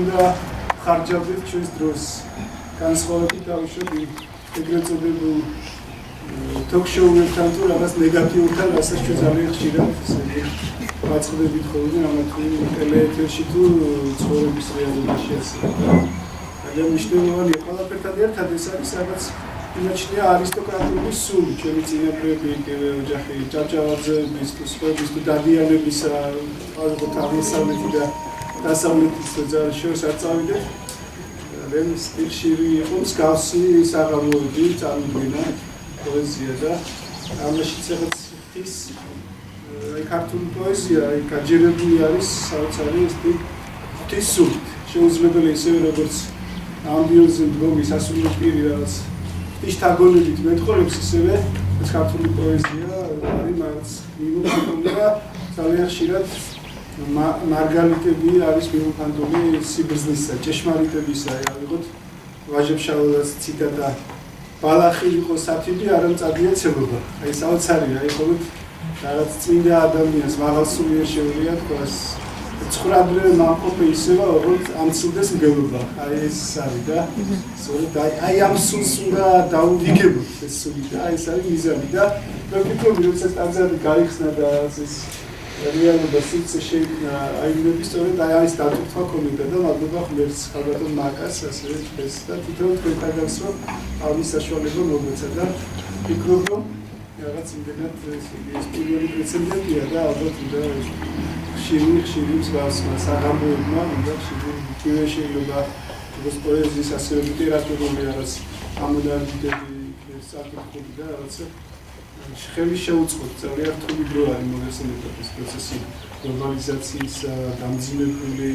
უნდა ხარჯავდეთ ჩვენს დროს. განსხვავებით დავუშვათ ეგრეთ წოდებულ თოქ-შოუებთან თუ რაღაც ნეგატიურთან, რასაც ჩვენ ძალიან ხშირად ვაწყდებით ხოლმე ამა თუ ტელეეთერში თუ ცხოვრების რეალობაში ასე. ძალიან მნიშვნელოვანია ყველაფერთან ერთად ეს არის რაღაც იმაჩნია არისტოკრატიული სული, ჩვენი წინაპრები, ოჯახი, ჭავჭავაძეების თუ სხვების თუ დადიანებისა, ალბათ აღმოსავლეთი და დასავლეთის ძალაშორს არ წავიდეთ. რემ სტილში იყო მსგავსი საღამოები წარმოგვიდგენა პოეზია და ამაშიც რაღაც ხის ქართული პოეზია გაჯერებული არის საოცარი ღვთის სულით. შეუძლებელი ისევე როგორც ამბიოზი მდგომის ასული პირი რაღაც ღვთისთაგონებით მეტყოლებს ისევე ეს ქართული პოეზია არის მას მიმოფანტული და ძალიან ხშირად მარგალიტები არის მიმოფანტული სიბრძნისა, ჭეშმარიტებისა. ავიღოთ ვაჟებ-შალოლას ციტატა ბალახი იყო საფიდი, არა მწადია ცელობა. აი საოცარია, აი ხოლმე რაღაც წმინდა ადამიანს მაღალსულიერ შეუძლია თქოს ცხრადრე მამყოფი ისევა, როგორც ამცილდეს მგელობა. აი ეს არის და სწორედ აი ამ სულს უნდა დაუვიგებოთ ეს სული და აი ეს არის მიზანი და მე ვფიქრობ, როდესაც ტაძარი გაიხსნა და ეს რეალობა სიცე შეიქმნა აი მე სწორედ აი არის დატვირთვა კომიტეტი და მადლობა ღმერთს ხალბატონ მაკას ასევე ეს და თვითონ თქვენთანაც რომ ამის საშუალება მოგეცა და ვფიქრობ რომ რაღაც იმდენად ეს პირველი პრეცედენტია და ალბათ უნდა ხშირი მსგავსმა საღამოებმა უნდა ხშირი შეიძლება როგორც პოეზიის ასევე ლიტერატურული რაღაც ამონარიდები საკითხები და რაღაცა ხელი შეუწყოთ ძალიან რთული დრო არის მოგესალმებით ეს პროცესი გლობალიზაციის დამძიმებული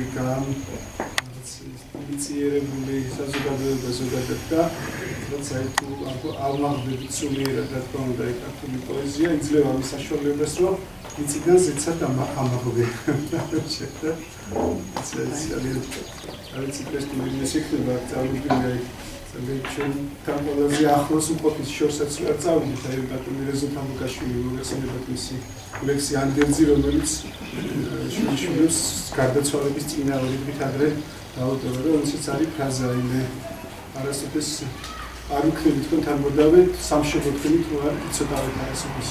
ინიციერებული საზოგადოება ზოგადად და როცა თუ აღმაღდებით სულიერად რა თქმა უნდა ქართული პოეზია იძლევა მის საშუალებას რომ მიწიდან ზეცად ამაღლდება შედა ეს არის ციფრული შექმნა წარმოგვიდგება ჩვენ თანხმობაზე ახლოს უყოფის შორსაც არ წავიდით აი ბატონი რეზო თამბუკაშვილი მოგესალმებით მისი ლექსი ანდერძი რომელიც შვილიშვილებს გარდაცვალების წინააღმდეგ ადრე დაუწერა და ისიც არის ფრაზა იმე არასოდეს არ ვიქნები თქვენთან მოდავე სამშობლო თქვენი თუ არ იცოდავთ არასოდეს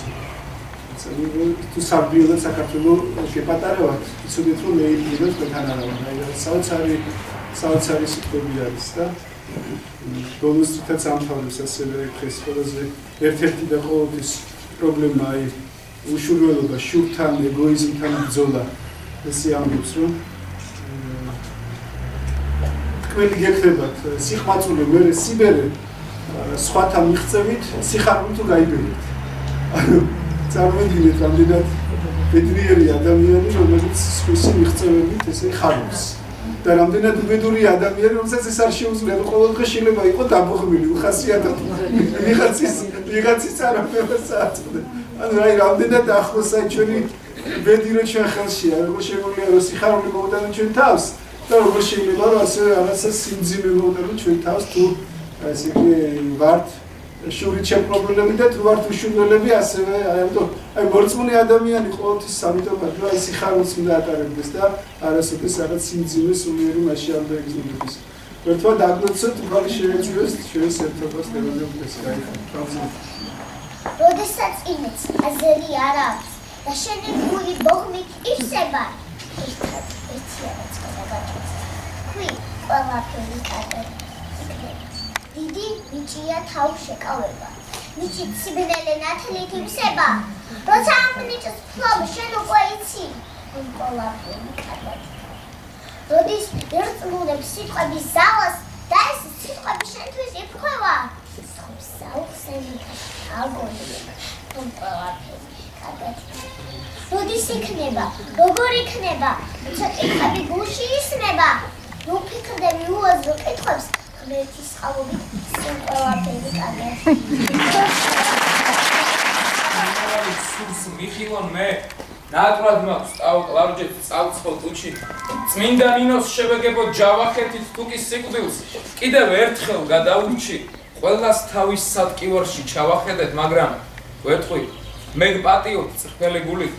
თუ საბიოლად საქართველოს გეპატარავთ იცოდეთ რომ მე იმდენად თქვენთან არ ვარ აი საოცარი სიტყვები არის და ბოლოს თაც ამთავრებს ასევე დღეს ყველაზე ერთ-ერთი და ყოველთვის პრობლემა აი უშურველობა, შურთან, ეგოიზმთან ბრძოლა ესე ამბობს რომ თქვენი გეკრებათ სიხმაწულე მერე სიბერე სხვათა მიღწევით სიხარული თუ გაიბერეთ ანუ წარმოიდგინეთ რამდენად ბედნიერი ადამიანი რომელიც სხვისი მიღწევებით ესე ხარობს და რამდენად უბედური ადამიანი, რომელსაც ეს არ შეუძლია, ყოველდღე შეიძლება იყო დაბოღმილი, უხასიათოდ ვიღაცის წარმატებას აწყდა. ანუ აი რამდენად ახლოს აი ჩვენი ბედი რო ჩვენ ხელშია, როგორ შემოვლია რომ სიხარული მოვუტანოთ ჩვენ თავს და როგორ შეიძლება რომ ასე რაღაცა სიმძიმე მოვუტანოთ ჩვენ თავს თუ ესე იგი ვართ შურით შემპრობლემები და თუ ვართ უშურველები ასევე აი მორწმუნე ადამიანი ყოველთვის სამიტომად რომ აი სიხარულს უნდა ატარებდეს და არასოდეს რაღაც სიმძიმე სულიერი მასში არ დაეგზნებდეს. ერთმა დაგნოცოთ თვალი შეეწვიოს ჩვენს ერთობას დელოდებს გაიხარდა. როდესაც იმეც აზერი არ აქვს და შენი გული ბოღმით ივსება. ერთიანაც გადაგაკეთე. ქვი ყველაფერი კარგად. დიდი მიჭია თავ შეკავება. მიჭი სიბნელე ნათლით ივსება. როცა ამ ნიჭს ფლობ შენ უკვე იცი. ყველაფერი კარგად. როდის ერწყმულებს სიტყვების ზალას და ეს სიტყვები შენთვის იფრქვევა. სიტყვებს საუხსენი აგონია. ყველაფერი კარგად. როდის იქნება, როგორ იქნება, როცა კითხები გულში ისმება. ნუ ფიქრდები უაზრო კითხვებს. ღმერთის წყალობით ყველაფერი კარგად. მიხილონ მე ნატრად მაქვს კლავჯეთ წავცხო კუჩი წმინდა ნინოს შევეგებო ჯავახეთით თუკის სიკვდილს კიდევ ერთხელ გადაურჩი ყველას თავის სატკივარში ჩავახედეთ მაგრამ ვეთყვი მე გპატიოთ წრფელი გულით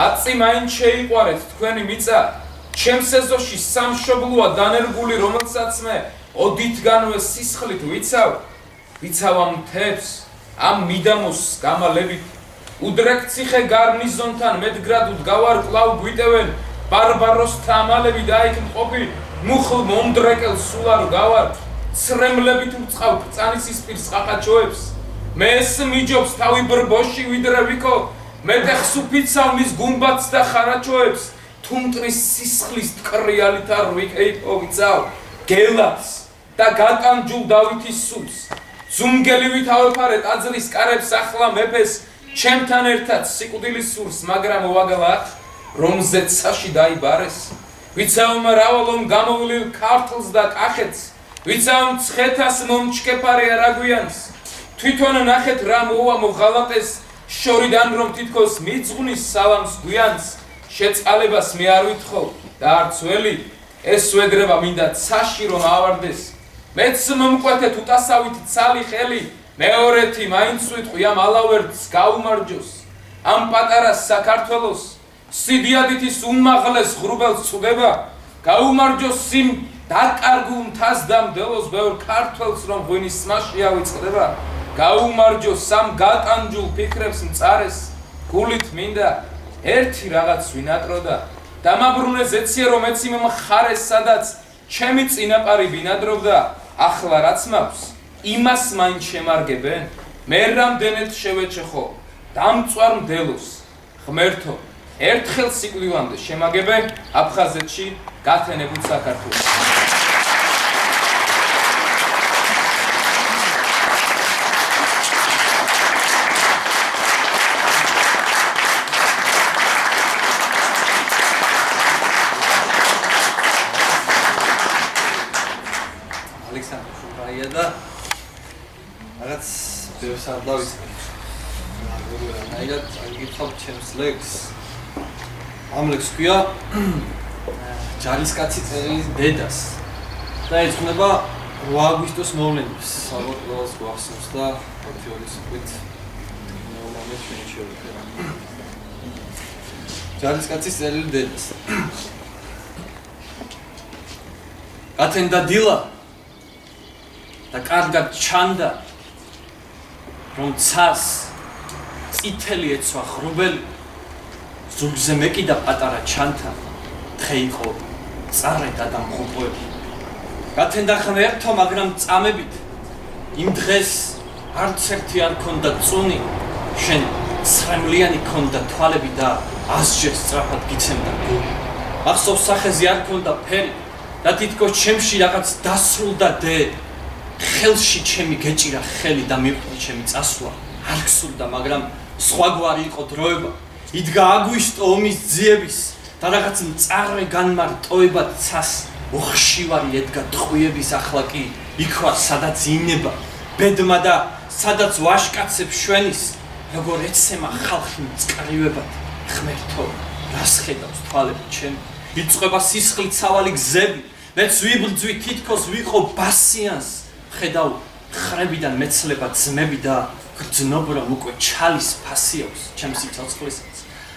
აწი მაინც შეიყვარეთ თქვენი მიწა ჩემს ეზოში სამშობლოა დანერგული, რომელსაც მე ოდითგანვე სისხლით ვიცავ ამ მთებს, ამ მიდამოს გამალებით. უდრექციხე გარნიზონთან მედგრად უდგავარ კვლავ გვიტევენ ბარბაროსთა ამალები და იქ მყოფი მუხლ მომდრეკელ სულ არ გავარ. ცრემლებით უწყავ ბრძანის პირს ყაყაჩოებს. მე ეს მიჯობს თავი ბრბოში ვიდრე ვიქო. მეტეხს უფიცავ მის გუმბათს და ხარაჩოებს. თუ მტრის სისხლის ტკრიალით არ ვიქეიფოვიცავ გელას და გატანჯულ დავითის სულს. ზუმგელივით ავეფარე ტაძრის კარებს ახლა მეფეს ჩემთან ერთად სიკვდილის სურს, მაგრამ ვაგლახ რომზეც საში დაიბარეს. ვიცავ მრავალომ გამოვლილ ქართლს და კახეთს, ვიცავ მცხეთას მომჩქეფარე არაგვიანს. თვითონ ნახეთ რა მოვა მოღალატეს შორიდან რომ თითქოს მიძღვნის სალამს გვიანს. შეწყალებას მე არ ვითხოვ და არც ველი ეს ვედრება მინდა ცაში რომ ავარდეს. მეც მომკვეთეთ უტასავით ცალი ხელი, მეორეთი მაინც ვიტყვი ამ ალავერდს გაუმარჯოს. ამ პატარა საქართველოს სიდიადითის უმაღლეს ღრუბელს წვდება, გაუმარჯოს სიმ დაკარგულ მთას და მდელოს ბევრ ქართველს რომ ღვინის სმაში ავიწყდება. გაუმარჯოს სამ გატანჯულ ფიქრებს მწარეს, გულით მინდა ერთი რაღაც ვინატროდა. დამაბრუნე ზეცია რომ ეცი მომხარეს სადაც ჩემი წინაპარი ბინადრობდა. ახლა რაც მაქვს იმას მაინც შემარგებენ. მე რამდენად შევეჩეხო დამწვარ მდელოს ღმერთო ერთხელ სიკვდილამდე შემაგებე აფხაზეთში გათენებულ საქართველოს. რაღაც ბევრს არ დავიწყე. აი გითხავ ჩემს ლექს. ამ ლექს ქვია ჯარისკაცი წერილის დედას. და ეძღვნება 8 აგვისტოს მოვლენებს. ალბათ ყველას გვახსოვს და ოქტიორის უკეთ ნორმალურად შეიძლება. ჯარისკაცი წერილი დედას. გათენდა დილა და კარგად ჩანდა რომ ცას წითელი ეცვა ღრუბელი ზურგზე მეკიდა პატარა ჩანთა თხე იყო წარედა და მღუპვები. გათენდა ღმერთო, მაგრამ წამებით იმ დღეს არც ერთი არ ქონდა წუნი, შენ ცრემლიანი ქონდა თვალები და ასჯერ სწრაფად გიცემდა გული. მახსოვს სახეზე არ ქონდა ფერი და თითქოს ჩემში რაღაც დასრულდა დე. ხელში ჩემი გეჭირა ხელი და მივხვდი ჩემი წასვლა. არ გსურდა, მაგრამ სხვაგვარი იყო დროება. იდგა აგვისტო ომის ძიების და რაღაც მწარე განმარტოებად ცას უხშივარი ედგა ტყვიების ახლა კი იქვა სადაც ინება ბედმა და სადაც ვაშკაცებს შვენის როგორ ეცემა ხალხი მწკრივებად. ღმერთო, რას ხედავს თვალები ჩემი? იწყვება სისხლით სავალი გზები, მეც ვიბრძვი თითქოს ვიყო ბასიანს. ხედავ ხრებიდან მეცლება ძმები და გრძნობ რომ უკვე ჩალის ფასი აქვს ჩემს სიცოცხლესაც.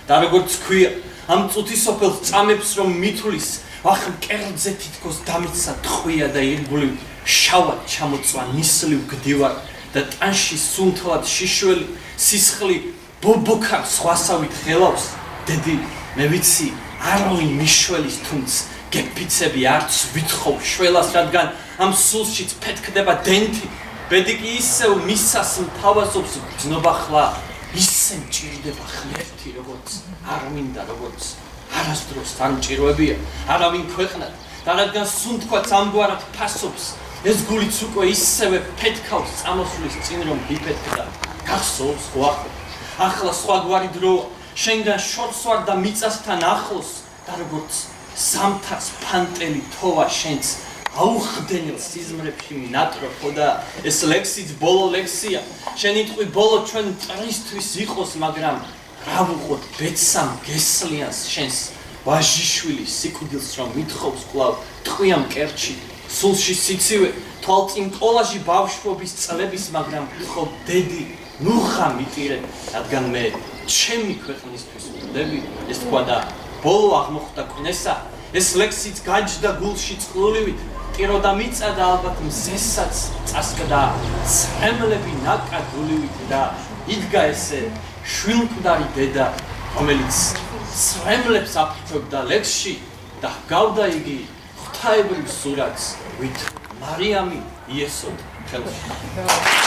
და როგორც ქვია ამ წუთისოფელს წამებს რომ მithulis ვახ მკერდზე თითქოს დამიცა ტყვია და ირგვლივ შავად ჩამოწვა ნისლივ გდივარ და ტანში სუნთლად შიშველი სისხლი ბობოქარ სხვასავით ხელავს. დედი, მე ვიცი არავინ მიშველის თუნც გეფიცები არც ვითხოვ შველას, რადგან ამ სულშიც ფეთქდება დენთი. ბედი კი ისევ მისას მთავაზობს გრძნობა ხლა, ისე მჭირდება ღმერთი, როგორც არ მინდა, როგორც არასდროს არ მჭირვებია არავინ ქვეყნად და რადგან სუნთქვაც ამგვარად ფასობს, ეს გულიც უკვე ისევე ფეთქავს წამოსვლის წინ რომ გიფეთქდა. გახსოვს ხო ახლა სხვაგვარი დროა, შენგან შორს ვარ და მიწასთან ახლოს და როგორც ზამთარს ფანტელი თოვა შენც აუხდენილ სიზმრებში მინატროფო და ეს ლექსიც ბოლო ლექსია. შენი ტყვი ბოლო ჩვენ მტრისთვის იყოს, მაგრამ რა ვუყოთ ბეცამ გესლიანს შენს ვაჟიშვილი სიკვდილს რომ მithხოვს კვლავ ტყვია მკერდში სულში სიცივე თვალწინ კოლაჟი ბავშვობის წლების, მაგრამ ხო დედი ნუხა მიტირე, რადგან მე ჩემი ქვეყნისთვის ვდები. ეს თქვა და ბოლო აღმოხდა კნესა ეს ლექსიც გაჯდა გულში წყლულივით, ყიროდა მიწა და ალბათ მზესაც წასკდა ცრემლები ნაკადულივით და იდგა ესე შვილმკვდარი დედა, რომელიც ცრემლებს აფრთოვდა ლექსში და ჰგავდა იგი ღვთაებრივ სურათს, ვით მარიამი იესოდ ხელში.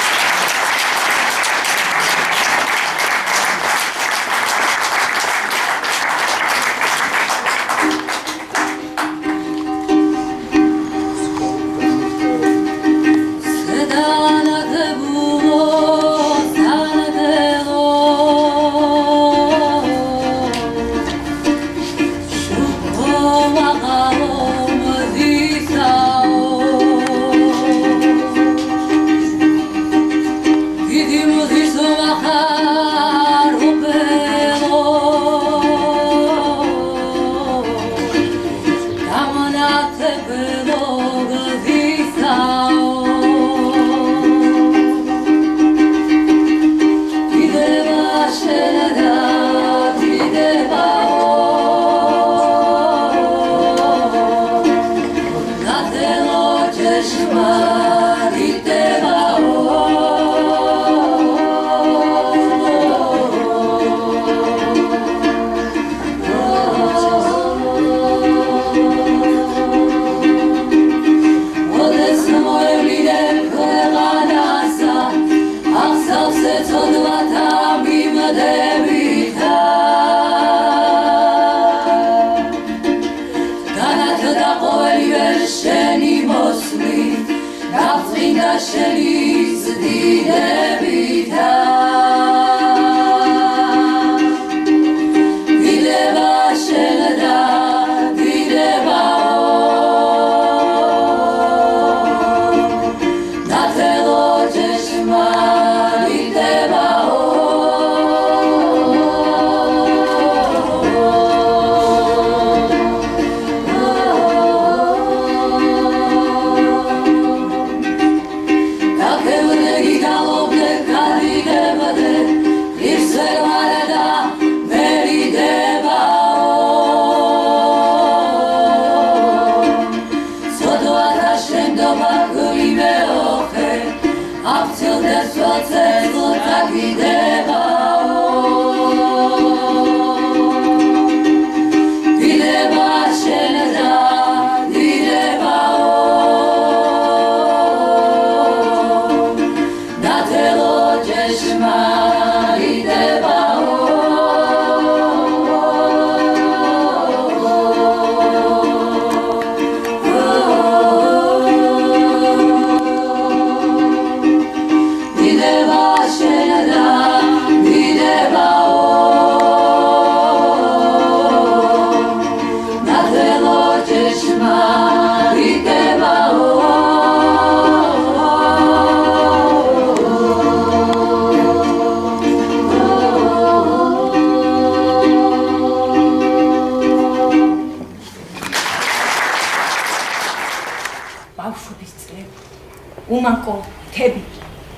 უმანკო თები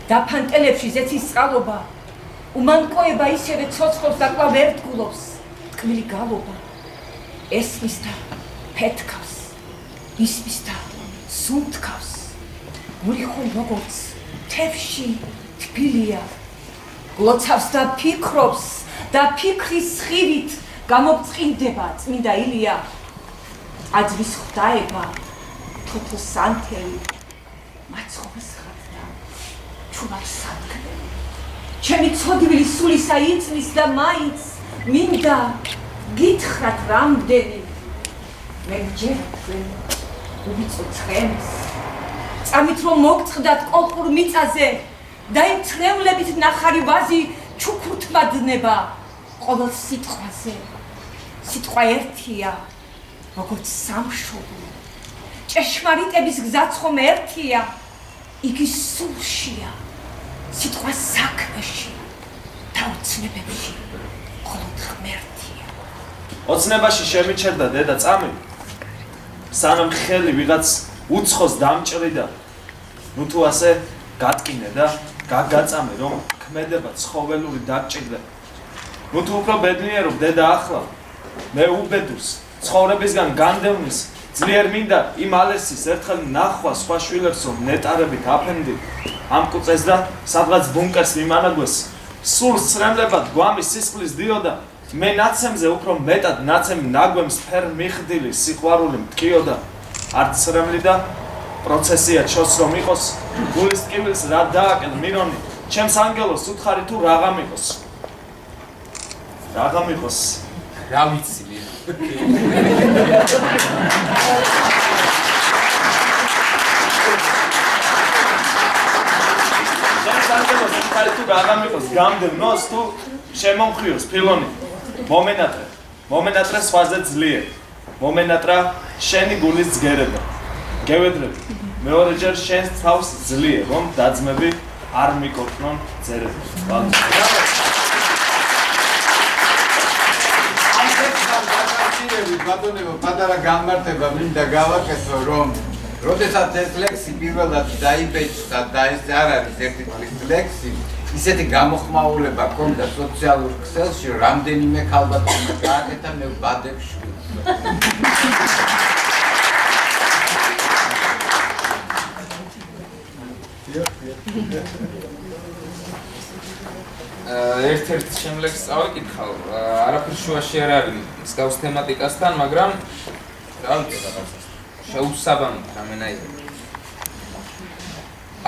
დაფანტელებში ზეცის წყალობა უმანკოება ისევე ცოცხლობს და კვლავ ერთგულობს ტკბილი გალობა ესმის და ფეთქავს ისმის და სუნთქავს გული ხომ როგორც თევში თბილია გლოცავს და ფიქრობს და ფიქრის სხივით გამოგწყინდება წმინდა ილია აძვის ღვთაება თოთო სანთელი მაცხოვს ხატდა ჩუბარ სანთელი ჩემი ცოდვილი სულისა იწვის და მაინც მინდა გითხრათ რამდენი მე გჯერთ თქვენ უბიწო ცხენს წამით რომ მოგწყდათ კოლხურ მიწაზე და იმ ცრემლებით ნახარი ვაზი ჩუქურთმადნება ყოველ სიტყვაზე სიტყვა ერთია როგორც სამშობლო ჭეშმარიტების გზაც ხომ ერთია იგი სულშია სიტყვა საქმეში და ოცნებებში მხოლოდ ღმერთია ოცნებაში შემიჩერდა დედა წამი სანამ ხელი ვიღაც უცხოს დამჭრიდა ნუ თუ ასე გატკინე და გაგაწამე რომ ქმედება ცხოველური დაჭირდა ნუ თუ უფრო ბედნიერობ დედა ახლა მე უბედურს ცხოვრებისგან განდევნის ძლიერ მინდა იმ ალერსის ერთხელ ნახვა სხვა შვილებს რომ ნეტარებით აფენდი ამ კუწეს და სადღაც ბუნკერს მიმანაგვეს სულ სრემლებად გვამის სისხლის დიოდა მე ნაცემზე უფრო მეტად ნაცემი ნაგვემს ფერ მიხდილი სიყვარული მткиოდა არც სრემლი და პროცესია ჩოს რომ იყოს გულის ტკივილს რა დააკელ მირონი ჩემს ანგელოს უთხარი თუ რაღა მიყოს რა ვიცი ჩემს ანგელოს უთხარი თუ რაღა მიყოს გამდევნოს თუ შემომხიოს ფილონი მომენატრე სხვაზე ძლიერ მომენატრა შენი გულის ძგერება გევედრები მეორეჯერ შენს თავს ძლიერ რომ დაძმები არ მიკორწნონ წერები ბატონებო პატარა გამარტება მინდა გავაკეთო რომ როდესაც ეს ლექსი პირველად დაიბეჭდა და ეს არ არის ერთი წლის ლექსი ისეთი გამოხმაურება ჰქონდა სოციალურ ქსელში რამდენიმე ქალბატონმა გააკეთა მე ვბადებ შვილს ერთ-ერთ შემლექს წავიკითხავ არაფერ შუაში არ არის მსგავს თემატიკასთან მაგრამ რა ვიცი შეუსაბამოდ რამენაირი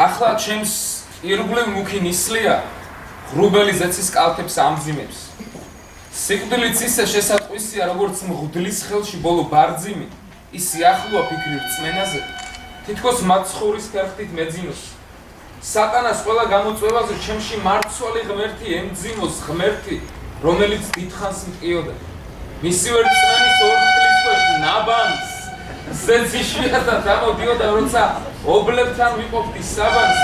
ახლა ჩემს ირგვლივ მუქი ნისლია ღრუბელი ზეცის კალთებს ამძიმებს სიკვდილიც ისე შესატყვისია როგორც მღვდლის ხელში ბოლო ბარძიმი ისი ახლოა ფიქრი რწმენაზე თითქოს მაცხოვრის ქერხთით მეძინოს სატანას ყველა გამოწვევაზე ჩემში მარცვალი ღმერთი ემძიმოს ღმერთი რომელიც დიდხანს მტკიოდა მისი ვერწმენის ორთქლის ქვეშ ნაბანს ზეცი შვიათად ამოდიოდა როცა ობლებთან ვიყოფდი საბანს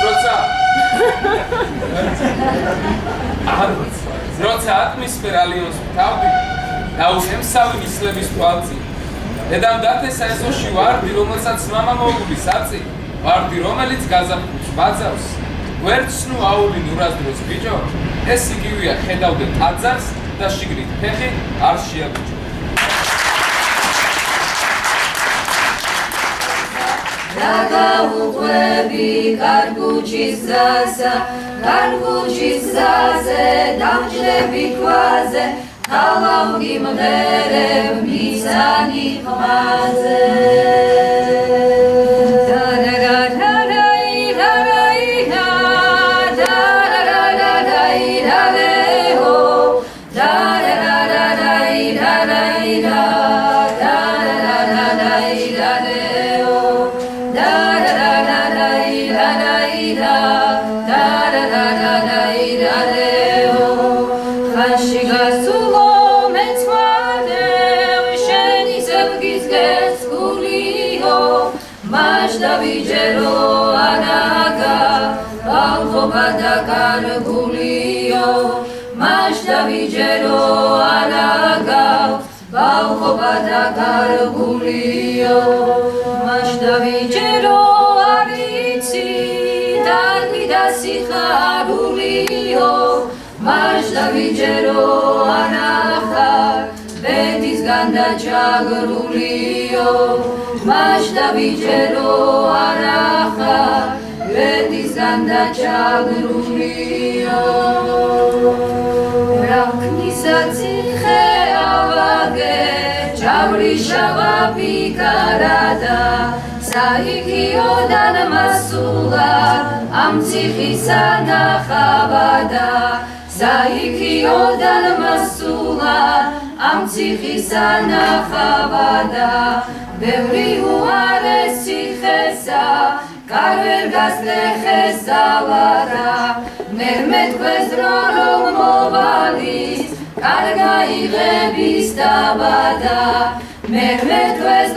როცა ატმისფერ ალიონს ვთავდი დაუშემსავი ნისლების თვალწინ დედამ დათესა ეზოში ვარდი რომელსაც მამა მოგული საწი ვარდი რომელიც გაზაფხულს ბაძავს ვერცნუ აული ნურაზდროს ბიჭო ეს იგივეა ხედავდე ტაძარს და შიგნით ფეხი არ შეაგუჭო დაგაუყვები კარგუჩის გზაზე დამჯდები ქვაზე ქალაქი მღერებ მისანი ხმაზე დავიჯერო ანაგა ბალხობა და კარგულიო მაშ დავიჯერო ანაგა ბალხობა და კარგულიო მაშ დავიჯერო არიცი დარგი და სიხარულიო მაშ დავიჯერო ანახარ ბედისგან და ჩაგრულიო მაშ დავიჯერო არახარ ბედისგან და ჩაგრულიო რაქნისა ციხე ავაგე ჩავრიშავა პიკარადა საიქიოდან მასულა ამ ციხისა ნახავადა საიქიოდან მასულა ამ ციხისა ნახავადა ბევრი უარესი ხესა კარვერ გასლეხესავარა მერმე თქვენს რომ მოვალის კარგა იღების დაბადა მერმე თქვენს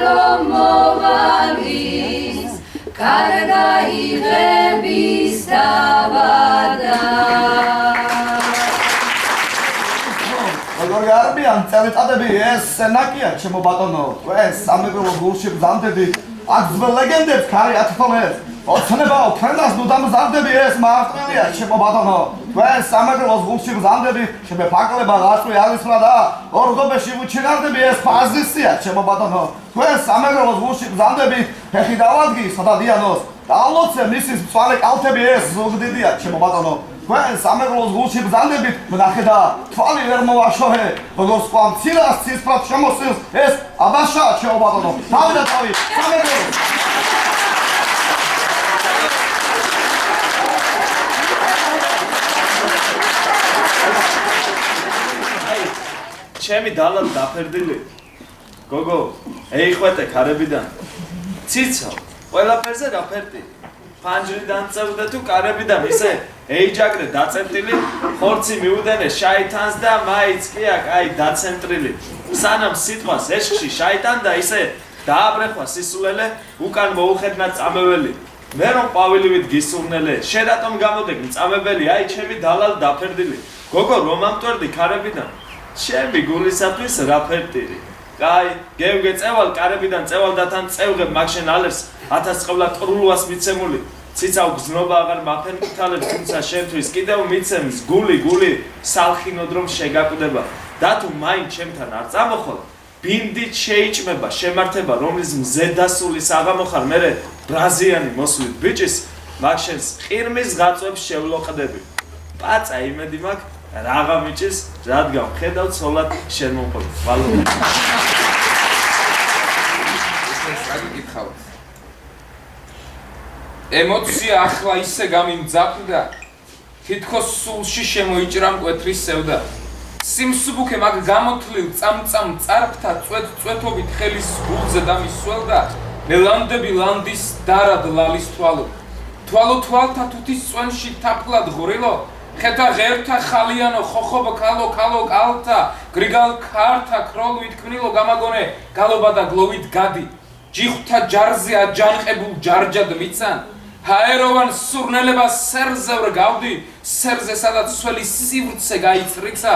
რომ მოვალის კარგა იღების დაბადა როგორ გარბიან წელიწადები ეს სენაკია ჩემო ბატონო ეს სამეგრელო გულში ბრძანდები აქ ძველ ლეგენდებს ქარი ათხოვეს. ოცნებაო, თენდას ნუ დამზადები ეს მარტივია, ჩემო ბატონო. თქვენ სამეგრელოს გულში გზანდებით, შემეფაკლება გაწვი არისმა და ორგობეში ვუჩინარდები ეს პოზიცია, ჩემო ბატონო. თქვენ სამეგრელოს გულში გზანდებით, ფეხი დავადგი სადადიანოს. დავლოცე მისის მწვანე კალთები ეს ზუგდიდია, ჩემო ბატონო. თქვენ სამეგრელოს გულში გზანდებით, ვნახე და თვალი ვერ მოვაშორე. როგორც სხვა მცირას ცისფრად შემოსილს ეს აბაშა, ჩემო ბატონო. თავი და თავი, სამეგრელო. ჩემი დალად დაფერდილი. გოგო, ეიხვეთე ქარებიდან. ციცავ, ყველაფერზე დაფერდი. ფანჯრი დამწევდე თუ კარებიდან ისე ეიჯაგრე დაწევდილი, ხორცი მიუდენე შაიტანს და მაიც კი აქ აი დაცენტრილი. სანამ სიტყვას ეშხში შაიტან და ისე დააბრეხვა სისულელე, უკან მოუხედნა წამეველი. მე რომ ყვავილივით გისურნელე, შენ რატომ გამოდგ წამებელი, აი ჩემი დალად დაფერდილი. გოგო, რომ ამტვერდი ქარებიდან. ჩემი გულისათვის რა ფერტირი. კაი, გევგე წევალ კარებიდან წევალდათან წევღებ მაგშენ ალერს 1000 ყოლა ტრულუას მიცემული. ციცავ გზნობა აღარ მაფენკთალებს, თუმცა შენთვის კიდევ მიცემს გული სალხინოდ რომ შეგაკვდება. და თუ მაინც ჩემთან არ წამოხვალ, ბინდით შეიჭმება შემართება, რომლის მზედასულის აღამოხარ მერე ბრაზიანი მოსვლით ბიჭის, მაგშენს ყირმის ღაწვებს შევლოყდები. პაცა იმედი მაქვს რაღა მიჭის, რადგან ხედავ ცოლად შენ მომყოლ. ვალო. ემოცია ახლა ისე გამიმძაფრდა, თითქოს სულში შემოიჭრა მკვეთრის სევდა. სიმსუბუქე მაგ გამოთლილ წამწამ წარფთა წვეთ-წვეთობით ხელის გულზე დამისველდა, მე ლანდები ლანდის დარად ლალის თვალო. თვალო თვალთა თუთის წვენში თაფლად ღვრილო, ხეთა ღერთა ხალიანო ხოხობ ქალო კალთა გრიგალ ქართა ქროლვით ქმნილო გამაგონე გალობა და გლოვით გადი ჯიხთა ჯარზე აჯანყებულ ჯარჯად მიცან ჰაეროვან სურნელებას სერზე ვრგავდი სერზე სადაც სველი სივრცე გაიწრიცა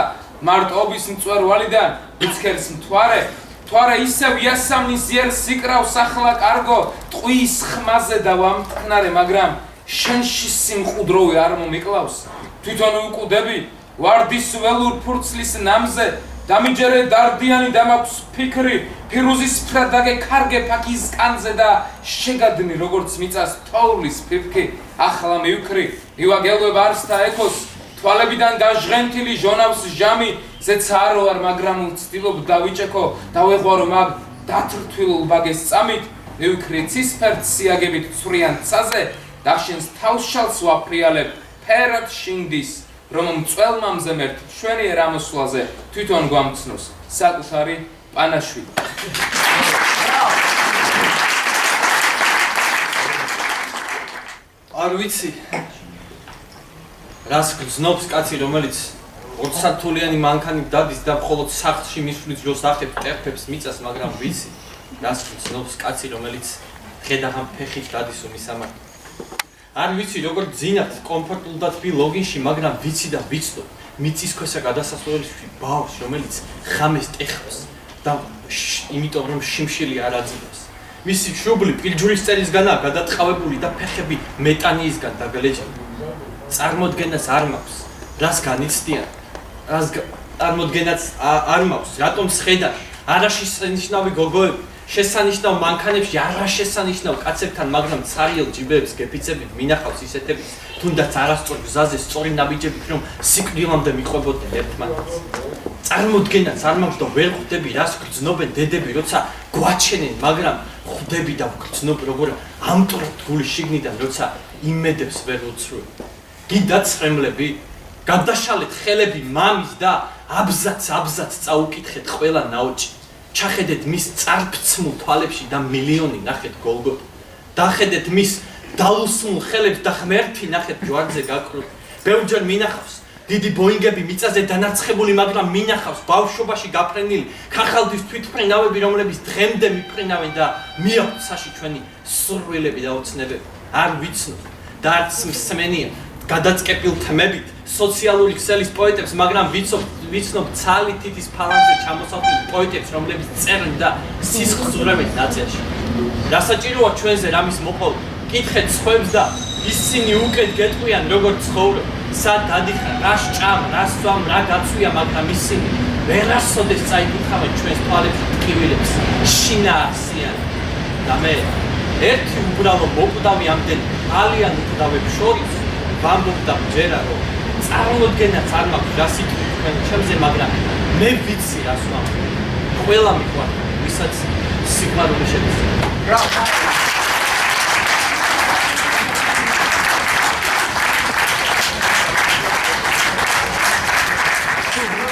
მარტობის მწვერვალიდან ბიცხერს მთვარე ისევ იასამნის იერ სიკრავს ახლა კარგო ტყვის ხმაზე და ვამტკნარე მაგრამ შენში სიმყუდროვი არ მომიკლავს თვითონ უკუდები ვარდის ველურ ფურცლის ნამზე დამიჯერე დარდიანი დამაქვს ფიქრი ფირუზის ფრადაგე კარგე ფაქის კანზე და შეგადნი როგორც მიწას თოვლის ფიფქი ახლა მივქრი მივაგელვებ არსთა ეკოს თვალებიდან გაჟღენთილი ჟონავს ჟამი ზეც არ ვარ მაგრამ ვცდილობ დავიჭექო დავეღვარო მაგ დათრთვილ ბაგეს წამით მივქრი ცისფერთ სიაგებით ცვრიან ცაზე დაშენს თავშალს ვაფრიალებ ფერად შინდის რომ მწველმა მზემერთ ჩვენიერ ამოსვლაზე თვითონ გვამცნოს საკუთარი პანაშვილი არ ვიცი რას გზნობს კაცი რომელიც 20 თულიანი მანქანით დადის და მხოლოდ სახლში მისვლის ჯოს ახებს ტერფებს მიწას მაგრამ ვიცი რას გზნობს კაცი რომელიც ხედავ ფეხით დადის უმისამართი არ ვიცი როგორ ძინავთ კომფორტულ და თბილ ლოგინში მაგრამ ვიცი და ვიცნო მიწის ქვესა გადასასვლელში ბავშვს რომელიც ხამეს ტეხავს და იმიტომ რომ შიმშილი არ აძინავს მისი შუბლი პირჯურის წერისგანაა გადაწყავებული და ფეხები მეტანიისგან დაგლეჯებული წარმოდგენას არ მაქვს რას განიცდიან რას წარმოდგენაც არ მაქვს რატომ სხედა არაშესანიშნავი გოგოები შესანიშნავ მანქანებში არაშესანიშნავ კაცებთან მაგრამ ცარიელ ჯიბეებს გეფიცებით მინახავს ისეთები თუნდაც არასწორ გზაზე სწორი ნაბიჯებით რომ სიკვდილამდე მიყვებოდნენ ერთმანეთს წარმოდგენაც არ მაქვს და ვერ ხვდები რას გრძნობენ დედები როცა გვაჩენენ მაგრამ ხვდები და ვგრძნობ როგორ ამტვრევთ გული შიგნიდან როცა იმედებს ვერ უცრუებ გინდა ცრემლები გადაშალეთ ხელები მამის და აბზაც წაუკითხეთ ყველა ნაოჭი ჩახედეთ მის წარფცმულ თვალებში და მილიონი ნახეთ გოლგოთა დახედეთ მის დაუსმულ ხელებს და ღმერთი ნახეთ ჯვარზე გაკრულ ბევრჯერ მინახავს დიდი ბოინგები მიწაზე დანარცხებული მაგრამ მინახავს ბავშვობაში გაფრენილი ქახალდის თვითმფრინავები რომლებიც დღემდე მიფრინავენ და მიაქვთ საში ჩვენი სურვილები და ოცნებები არ ვიცნობ და არც მსმენია გადაწკეპილ თმებით სოციალური ქსელის პოეტებს მაგრამ ვიცნობ ცალი თითის ფალანზე ჩამოსავლის პოეტებს რომლებიც წერენ და სისხლს უღრებენ ნაწილში რასაჭიროა ჩვენზე რამის მოყოლა? კითხეთ სხვებს და ისინი უკეთ გეტყვიან როგორ ცხოვრობ, სად დადიხარ, რა სჭამ, რა სვამ, რა გაწვია, მაგრამ ისინი ვერასოდეს წაიკითხავენ ჩვენს თვალებში ტკივილებს, შინაარსიან. და მე ერთი უბრალო მოკვდავი ამდენ ალიან უკვდავებს შორის ვამბობ და ვჯერა, რომ წარმოდგენაც არ მაქვს რა სიტყვი თქვენ ჩემზე, მაგრამ მე ვიცი რას ვამბობ. ყველა მიყვარს, ვისაც სიყვარული შეგვიძლია.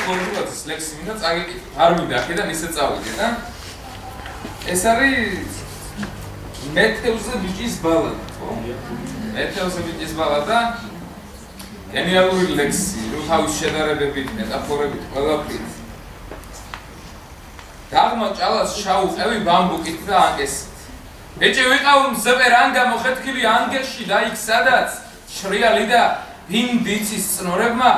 გოგოც ლექსი მინდა წაგიკითხო. არ მინდა აქედან ისე წავიდე და ეს არის მეთევზე ბიჭის ბალადა, ხო? მეთევზე ბიჭის ბალადა გენიალური ლექსი, რო თავის შედარებებით, მეტაფორებით, ყველაფრით. დაღმა ჭალას შაუ ყევი ბამბუკით და ანგესით. ბეჭი ვიყავ მზეპე რანგა მოხეთქილი ანგელში და იქ სადაც შრიალი და ბინდიცის წნორებმა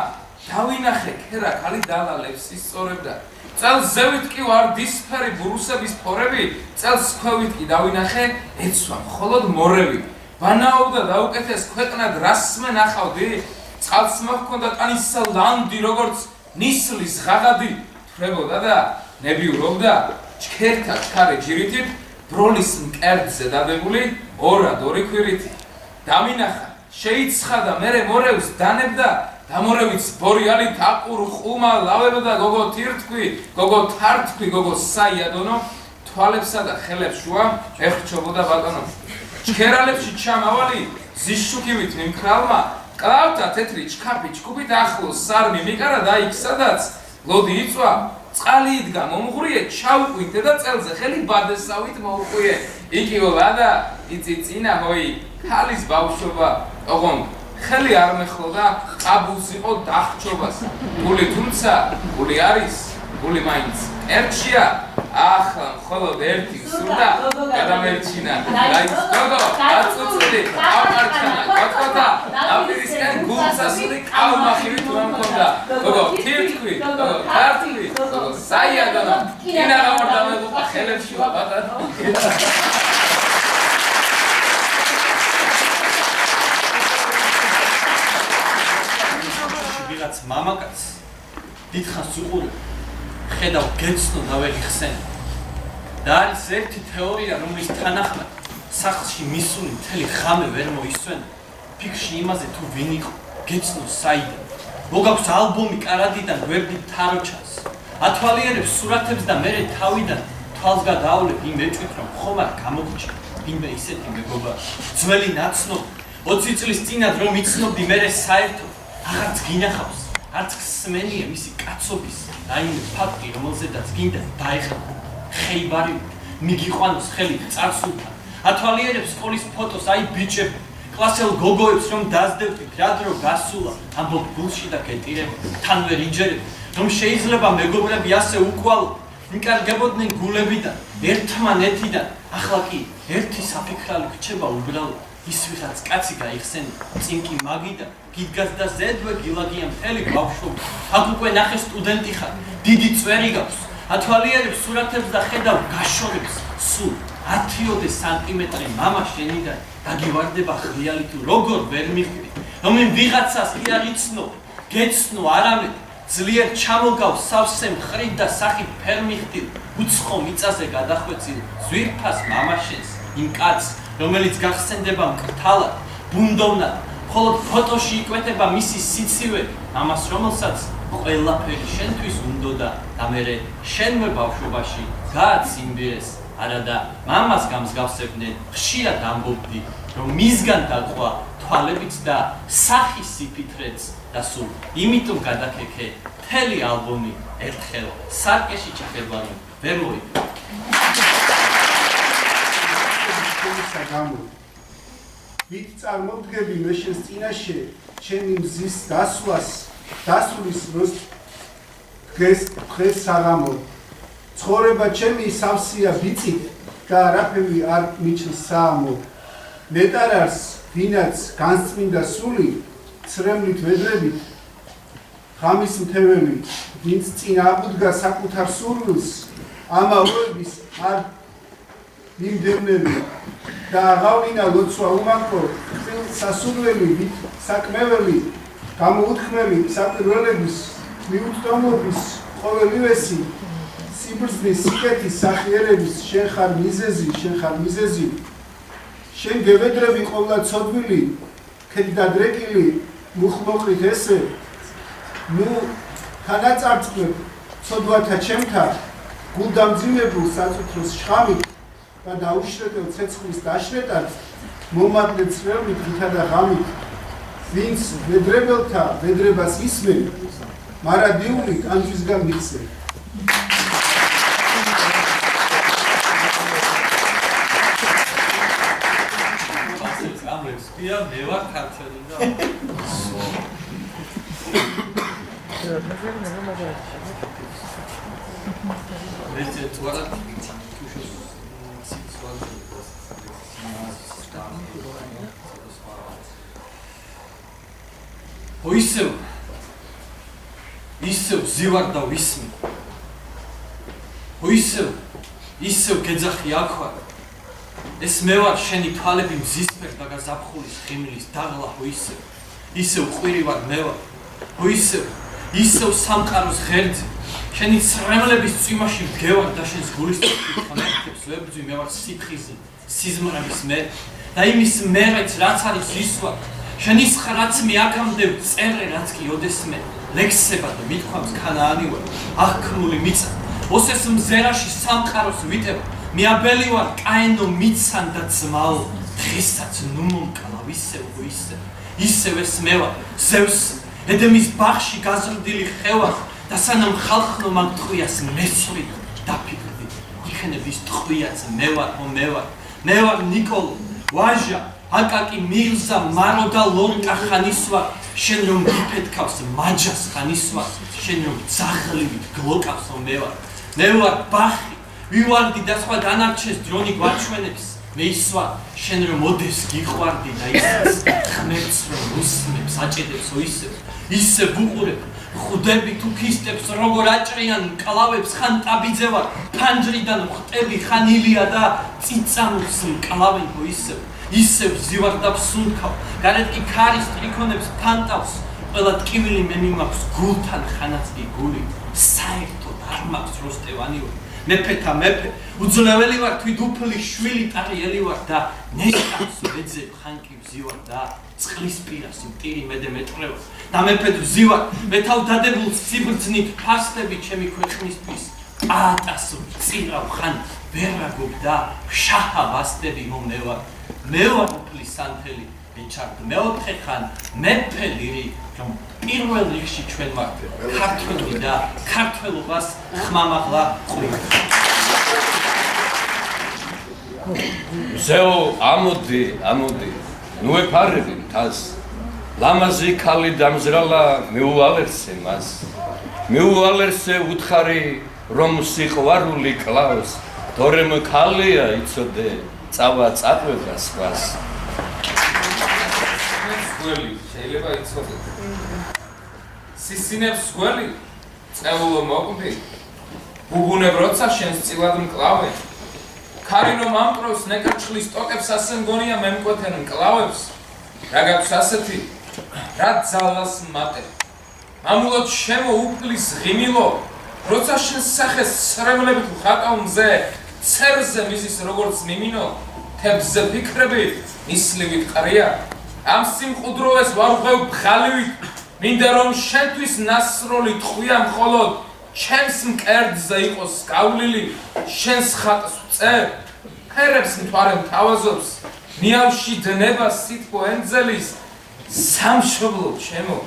დავინახე ქერა ქალი დალალებს ისწორებდა. წელს ზევით კი ვარდისფერი ბურუსების ფორები, წელს ქვევით კი დავინახე ეცვა მხოლოდ მორევი. ვანაობდა დაუკეთეს ქვეყნად რასმე ნახავდი, წყალს მოჰქონდა ტანისა ლანდი, როგორც ნისლის ღაღადი, თვრებოდა და ნებიურობდა ჩქერთა ჩქარე ჯირითით, ბროლის მკერდზე დადებული ორად ორი ქვირითი. დავინახა, შეიცხადა მერე მორევს დანებდა, დამორევიც ბორიალით აყურ ხუმა ლავებდა გოგო თირთქვი, გოგო თართქვი, გოგო საიადონო, თვალებსა და ხელებს შუა ეხრჩობოდა ბატონო. ჩქერალებში ჩამავალი ზიშუქივით მიმქრალმა, კლავთა თეთრი ჩქაფი ჩქუბით ახლოს სარმი მიყარა და იქ სადაც ლოდი იწვა, წყალი იდგა მომღვრიე, ჩაუყვინდე და წელზე ხელი ბადესავით მოუყვიე. იკიო ლადა, იწიწინა ჰოი, ქალის ბავშვობა, ოღონდ ხელი არ მეხლოდა, ყაბულს იყო დახჩობას. გული თუმცა, გული არის, გული მაინც ერქშია, ახლა მხოლოდ ერთი სურდა, გადამერჩინა. დაიც გოგო, აწუწილი, ავყარჩანა, კოთკოთა, აპირისკენ გულსასული კალმახივით მომქონდა. გოგო, თირთქვი, გოგო, თართქვი, გოგო, საიადონო, კინა გამორდამებუყა ხელებში ვაბატად. ვიღაც მამაკაც დიდხანს უყურებ, ხედავ გეცნო და ვერ იხსენებ. და არის ერთი თეორია, რომლის თანახმად სახლში მისული მთელი ღამე ვერ მოისვენა. ფიქრში იმაზე თუ ვინ იყო, გეცნო საიდან. მოგაქვს ალბომი კარადიდან გვერდით თაროჩას. ათვალიერებს სურათებს და მერე თავიდან თვალს გადავლებ იმ ეჭვით, რომ ხომ არ გამოგვჭირ ვინმე ისეთი მეგობარი. ძველი ნაცნობი, 20 წლის წინათ რომ იცნობდი, მერე საერთოდ აღარც გინახავს, არც გსმენია მისი კაცობის რაიმე ფაქტი, რომელზედაც გინდა დაეხმო. ხეიბარი მიგიყვანოს ხელით წარსულთან. ათვალიერებს სკოლის ფოტოს, აი ბიჭები, კლასელ გოგოებს რომ დაძდებდით, რა დრო გასულა, ამბობ გულში და გეტირებ, თან ვერ იჯერებ, რომ შეიძლება მეგობრები ასე უკვალო, მიკარგებოდნენ გულებიდან, ერთმანეთიდან, ახლა კი ერთი საფიქრალი რჩება უბრალოდ. ის ვიღაც კაცი გაიხსენია, წინ კი მაგიდა, გიდგას და ზედვე გილაგია მთელი ბავშვობა. აქ უკვე ნახე სტუდენტი ხარ, დიდი წვერი გაქვს, ათვალიერებს სურათებს და ხედავ გაშორებს, სულ 10 სანტიმეტრი მამა შენიდან დაგივარდება ღრიალი თუ როგორ ვერ მიხვდი, რომ ვიღაცას კი არ იცნობ, გეცნო არამედ, ძლიერ ჩამოგავს სავსე მხრით და სახით ფერმიხტილ, უცხო მიწაზე გადახვეწილ ზვირფას მამაშენს, იმ კაცს, რომელიც გახსენდება მკრთალად, ბუნდოვნად, მხოლოდ ფოტოში იკვეთება მისი სიცივე, ამას რომელსაც ყველაფერი შენთვის უნდოდა და მერე შენმე ბავშვობაში გააცინბირეს, არადა მამას გამსგავსებდნენ, ხშირად ამბობდი, რომ მისგან დაგყვა თვალებიც და სახის სიფიქრეც და სულ იმიტომ გადაქექე მთელი ალბომი ერთხელ სარკეში ჩახერვა, რომ ვერ მოიგო. ვით წარმოვდგები მე შენს წინაშე, ჩემი მზის დასვლის დროს დღეს საღამო. ცხოვრება ჩემი სავსეა ბიცით და არაფერი არ მიჩნს საამო. ნეტარარს ვინაც განსწმინდა სული, ცრემლით ვედრებით, ღამის მთეველი, ვინც წინ აბუდგა საკუთარ სურვილს, ამავეების მიმდევნელი და აღავლინა ლოცვა უმანკო სასურველი საკმეველი გამოუთქმელი საპირველების მიუწვდომობის ყოველივესი სიბრძნის სიკეთის სახიერების შენ ხარ მიზეზი შენ გევედრები ყოვლა ცოდვილი ქედდადრეკილი მუხმოყრით ესე ნუ თანაწარწყებ ცოდვათა ჩემთა გულდამძიმებულ საწუთროს შხამით და დაუშრეტელ ცეცხლის დაშრეტად მომადლე წრევლით ვითა და ღამით ვინც ვედრებელთა ვედრებას ისმენ მარადიული კანჯისგან მიხსენ Ja, me var kanteli da. Vete tvora. Iseu zivar da vismi. Iseu geძახი აქვარ. ეს მე ვარ შენი თვალები მზისფერ და გაზაფხულის ღიმილის დაღლა ისევ ყვირი ვარ მე ვარ ისევ სამყაროს ღერძი შენი ცრემლების წვიმაში მგევარ და შენს გულის ხმერქებს ვებძვი მე ვარ სიფხიზი სიზმრების მე და იმის მერეც რაც არის ის ვარ შენი რაც მე აქამდე წერე რაც კი ოდესმე ლექსება და მithქვამს ქანაანი ვარ აღქმული მიწა ოსეს მზერაში სამყაროს ვიტებ მიაბელი ვარ კაენო მიცან და ძმაო დღესაც ნუ მომკლავ ისევ ეს მე ვარ ზევს ედემის ბაღში გაზრდილი ხევა და სანამ ხალხნო მაგ ტყვიას მეცვი დაფიქრდი იქნების ტყვიაც მე ვარ ნიკოლო ვაჟა აკაკი მირზა მარო და ლონკა ხანისვა შენ რომ გიფეთქავს მაჯას ხანისვა შენ რომ ძაღლივით გლოკავს მე ვარ ბახი ვივარდი და სხვა დანარჩენს დრონი გვაჩვენებს მე ისვა შენ რომ მოდეს გიყვარდი და ისე ხმებს რომ უსმებს აჭედებს ისე ბუყურებ ხუდები თუ ქისტებს როგორ აჭრიან კლავებს ხან ტაბიძე ვარ ფანჯრიდან ხტები ხან ილია და წიწამს კლავენ ისე ზივარ და ფსუნქავ გარეთ კი ქარის ტრიქონებს ფანტავს ყველა ტკივილი მე მიმაქვს გულთან ხანაც კი გული საერთოდ არ მაქვს როსტევანი მეფეთა მეფე უძლეველი ვარ თვითუფლის შვილი ტარიელი ვარ და ნესტავს ვეძებ ხანკი ვზივარ და წყლის პირას მტირი მედემეტრევ და მეფედ ვზივარ მეთავ დადებულ სიბრძნით ფასტები ჩემი ქვეყნისთვის პატასო წირავ ხან ვერაგობ და შაჰა ვასტები მე ვარ უფლის სანთელი ეჩარდ მეოთხე ხან მეფე ლირი რომ პირველ რიგში ჩვენ ვართ ქართველი და ქართველობას ხმამაღლა ყვი ზეო ამოდი ნუ ეფარები თას ლამაზი ქალი დამზრალა მეუვალერსე უთხარი რომ სიყვარული კლავს თორემ ქალია იცოდე წავა წაყვება სხვას შეიძლება იცოდეთ სისინებს გველი წეულო მოკვდი გუგუნებ როცა შენს წილად მკლავე ქარი რომ ამკროს ნეკარჩხლის ტოკებს ასე მგონია მემკვეთენ მკლავებს რა გაქვს ასეთი რა ძალას მატე მამულოდ შემო უფლის ღიმილო როცა შენს სახეს სრემლებით ვხატავ მზე ცერზე მიზის როგორც მიმინო თებზე ფიქრები ისლივით ყრია ამ სიმყუდროეს ვარღვევ ბხალივით მინდა რომ შენთვის ნასროლი ტყვია მხოლოდ ჩემს მკერდზე იყოს გავლილი შენს ხატს ვწერ ფერებს მთვარე მთავაზობს მიავში დნება სითბო ენძელის სამშობლო ჩემო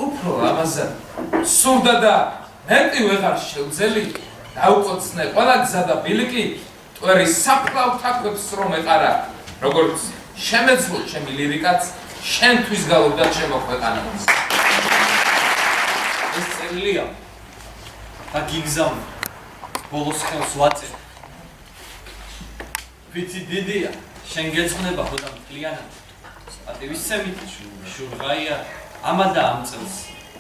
უფრო ლამაზად სურდა და მეტი ვეღარ შევძელი დაუყოცნე ყველა გზა და ბილიკი ტვერი საფლავ თაქვებს რომ ეყარა როგორც შემეძლო ჩემი ლირიკაც შენთვის გალობდა ჩემო ქვეყანა ეს წერილია და გიგზავნე ბოლოს ხელს ვაწერ ვიცი დიდია შენ გეძღვნება ხოდა მთლიანად პატივისცემით შურღაია ამადა ამ წელს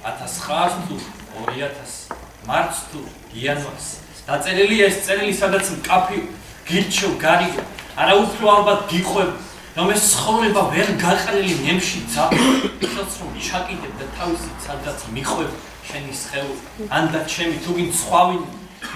1900 თუ 2000 მარტს თუ იანვარს დაწერილია ეს წერილი სადაც მკაფიო გირჩევ გარიგო არა უფრო ალბათ გიყვებ რომ ეს ცხოვრება ვერ გაყრილი ნემში ძაფს რომ ჩაკიდებ და თავისი სადღაც მიყვებ შენი სხეული ანდა ჩემი თუ გინდ სხვავინი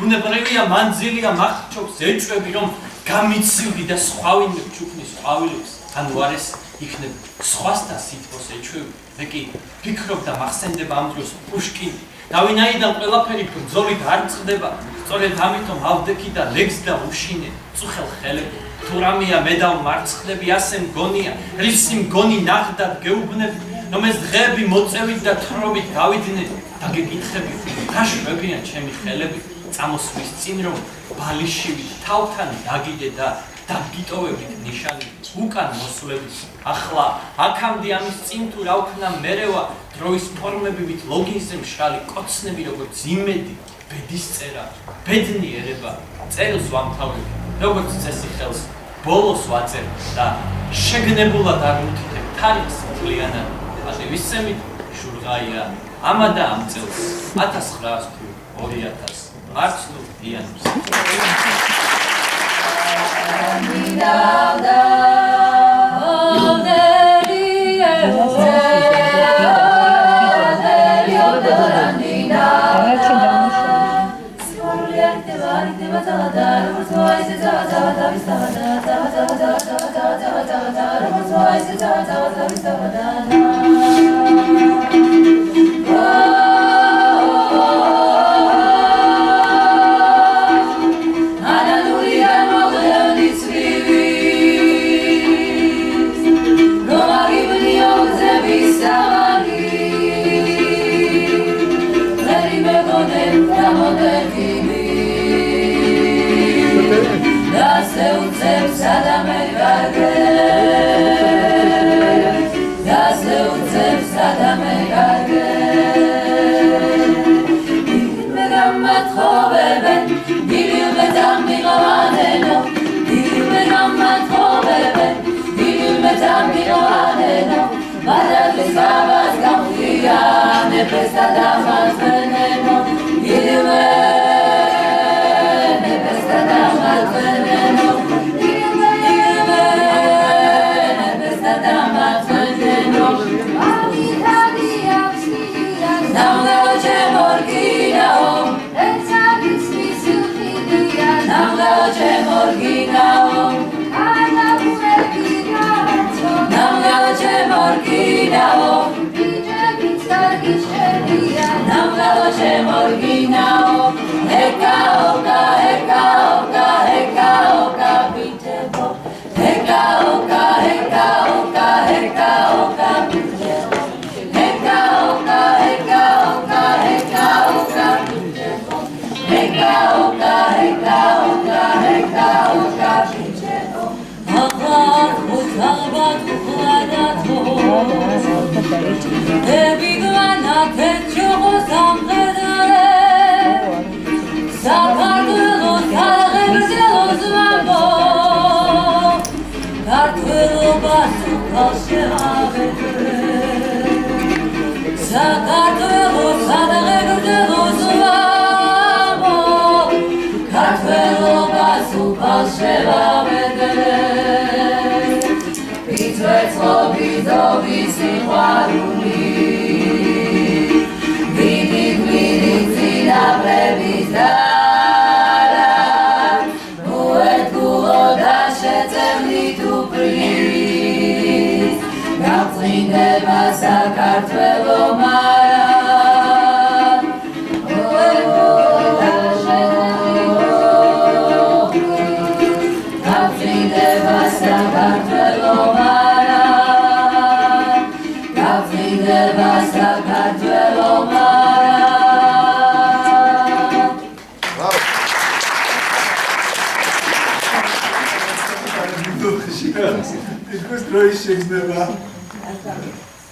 უნებრევია მანძილია მახჩობს ეჭვები რომ გამიცივდი და სხვავინი ჩუქნის ყვავილებს ანუ არის იქნებ სხვასთან სითბოს ეჭვები მე კი ფიქრობ და მახსენდება ამ დროს პუშკინი და ვინაიდან ყველაფერი ბრძოლით არ წყდება სწორედ ამიტომ ავდექი და ლეგს და უშინე წუხელ ხელები თუ რამეა მე დავმარცხდები ასე მგონია რისი მგონი ნახდად გეუბნები რომ ეს დღეები მოწევით და თრობით გავიდნენ და გეკითხები რა შვებიან ჩემი ხელები წამოსვლის წინ რომ ბალიშივით თავთან დაგიდე და დაგიტოვებით ნიშანი უკან მოსვლების ახლა აქამდე ამის წინ თუ რა ვქნა მერევა დროის ფორმებივით ლოგინზე მშრალი კოცნები როგორც იმედი ბედის წერა ბედნიერება წერილს ვამთავრებ როგორც წესი ხელს ბოლოს ვაწერ და შეგნებულად არ ვუთითებ თარიღს მთლიანად პატივისცემით შურღაია ამა და ამ წელს 1900 თუ 2000 არც თუ იანვარს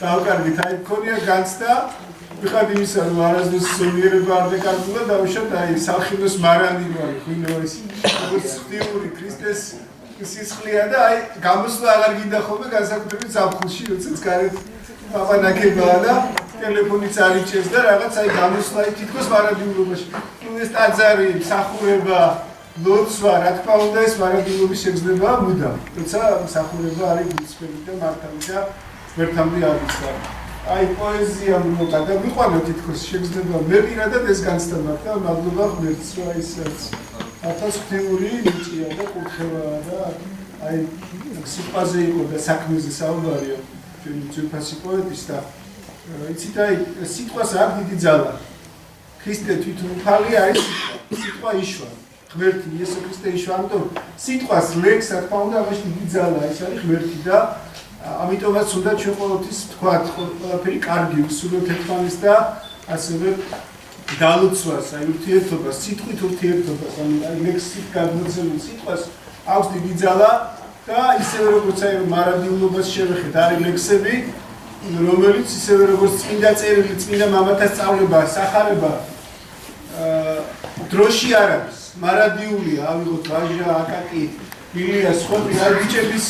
დავკარგით, აი მქონია განცდა, ვიხარ იმისა, რომ არასდროს ზომიერება არ დაკარგულა, დავუშვათ აი სახინოს მარანი ვარ, ღვინო ეს როგორც ხდიური ქრისტეს სისხლია და აი გამოსვლა აღარ გინდა ხოლმე განსაკუთრებით ზაფხულში, როდესაც გარეთ პაპა ნაკებაა და ტელეფონიც არ იჭერს და რაღაც აი გამოსვლა თითქოს მარადიულობაში. ნუ ეს ტაძარი, მსახურება ლოცვა, რა თქმა უნდა, ეს მარადილობის შეგრძნებაა მუდამ. თუმცა მსახურება არის გულწრფელი და მართალი და ერთამდე არის და აი პოეზია გადავიყვანო თითქოს შეგრძნება მე პირადად ეს განცდამათ და მადლობა ღმერთს რომ აი ეს ათასხმეული ნიჭია და კურთხევაა და აი სიტყვაზე იყო და საქმეზე საუბარია ჩვენი ძვირფასი პოეტის და იცით აი სიტყვას აქვს დიდი ძალა ქრისტე თვითმფალე არის სიტყვა იშვა ღმერთი იესო ქრისტე იშვა ამიტომ სიტყვას ლექს რა თქმა უნდა ამაში დიდი ძალა ის არის ღმერთი და ამიტომაც უნდა ჩვენ ყოველთვის ვთქვათ ყველაფერი კარგი ვსურვოთ ერთმანეთს და ასევე დალოცვას აი ურთიერთობას სიტყვით ურთიერთობას აი ლექსით გადმოცემულ სიტყვას აქვს დიდი ძალა და ისევე როგორც აი მარადილობას შევეხეთ არის ლექსები რომელიც ისევე როგორც წმინდა წერილი წმინდა მამათა სწავლება სახარება დროში არ არის მარადიულია ავიღოთ ვაჟა აკაკი მილია სხვები აი ბიჭების